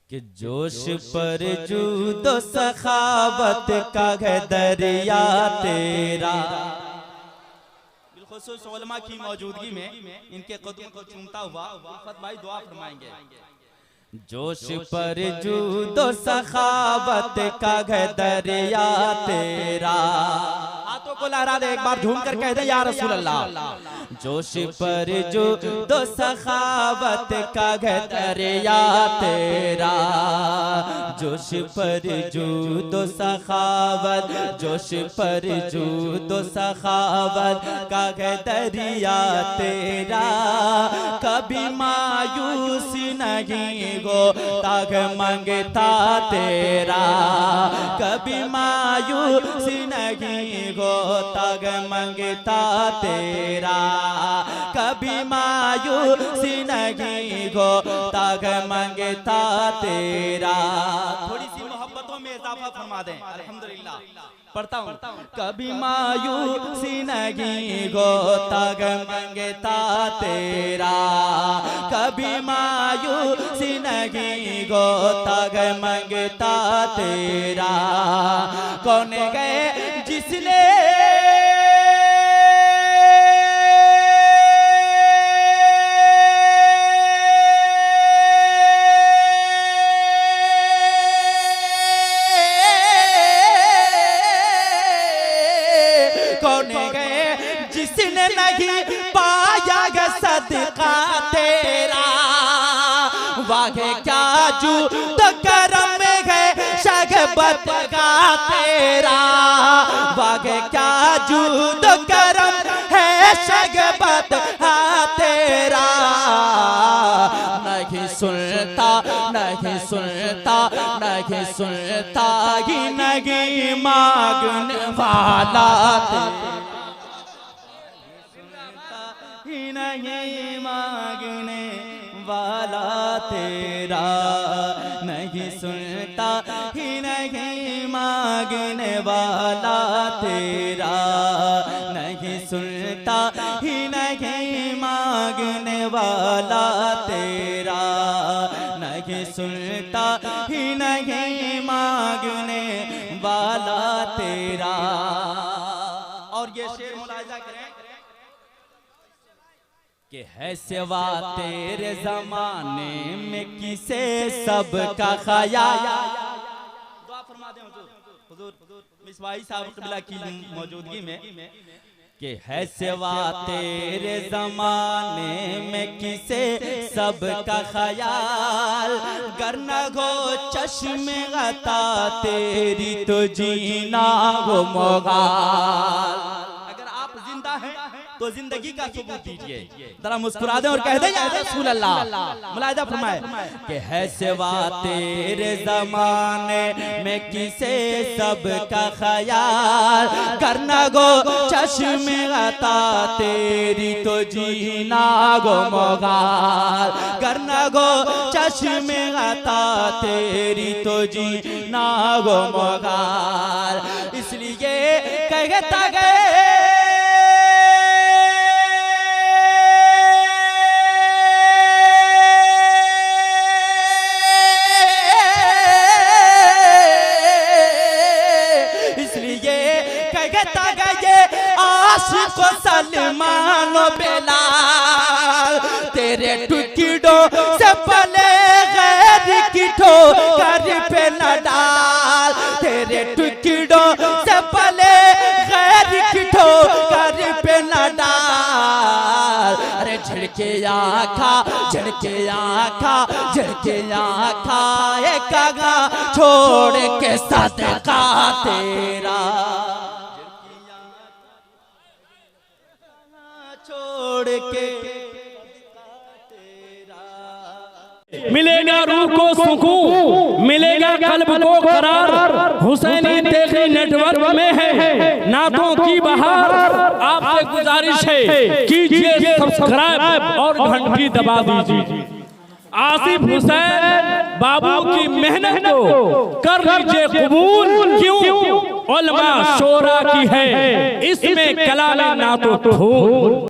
कि जोश पर जूदो सखावत का है दरिया तेरा। बिलखुसूस उलमा की मौजूदगी में इनके कदमों को चूमता हुआ उल्फत भाई दुआ फरमाएंगे। जोश पर जूदो सखावत का है दरिया तेरा। हाथों को लहरा दे, एक बार झूम कर कह दे या रसूल अल्लाह। जोश पर जूदो सखावत का है दरिया तेरा। जोश पर जूदो सखावत, जोश पर जूदो सखावत का है दरिया तेरा। कभी मायूस नहीं हो ताग मंगता तेरा। कभी मायूस नहीं हो ताग मंगता तेरा। कभी मायूस नहीं हो ताग मंगता तेरा। थोड़ी सी मोहब्बतों में इजाफा फरमा दें अल्हम्दुलिल्लाह। पढ़ता हूँ। कभी मायूस नहीं हो ताग मंगता तेरा। कभी मायूस नहीं हो ताग मंगता तेरा। कौन गए जिसने कौन गए जिसने नहीं पाया ग सदका तेरा। वाहे क्या जू तो करम है शगबत का तेरा। वाहे क्या जू तो करम है शगबत का तेरा। नहीं सुनता नहीं सुनता नहीं सुनता ही नहीं मांगने वाला ही नहीं मांगने वाला तेरा। नहीं सुनता ही नहीं मांगने वाला तेरा। नहीं सुनता ही नहीं मांगने वाला तेरा। नहीं सुनता ही नहीं मांगने वाला तेरा। और ये शेर मुलाहिजा करें कि है सिवा तेरे जमाने में किसे सबका ख्याल। दुआ फरमा दें हुजूर मिसवाही साहब क़िबला की मौजूदगी में कि है सिवा तेरे जमाने में किसे सबका ख्याल। गर न हो चश्मे गता तेरी तो जीना हो मोगाल। अगर आप जिंदा हैं तो जिंदगी का सबूत दीजिए। जरा मुस्कुरा दें और कह दें या रसूल अल्लाह। मुलाहिजा फरमाए कि है सिवा तेरे जमाने में किसे सबका ख्याल। करना गो चश्मे गता तेरी तो जीना गो मोगाल। करना गो चश्मे गता तेरी तो जीना गो मोगाल। इसलिए कहता गए आशिको सलमानो बेलाल। तेरे टुकड़ों से पले गैर की ठोकर पे न डाल। तेरे टुकड़ों से पले गैर की ठोकर पे न डाल। अरे झड़के आँखा झड़के आँखा झड़के आँखा एक कागा छोड़ के सदका तेरा। छोड़ के मिलेगा रूह को सुकून, मिलेगा कल्ब को करार। हुसैनी तेगी नेटवर्क में है नातों की बहार। आपसे गुजारिश है कीजिए सब्सक्राइब और घंटी दबा दीजिए। आसिफ हुसैन बाबू की मेहनत को कर लीजिए कबूल। क्यों? उलमा शोरा की है इसमें कलाम नातो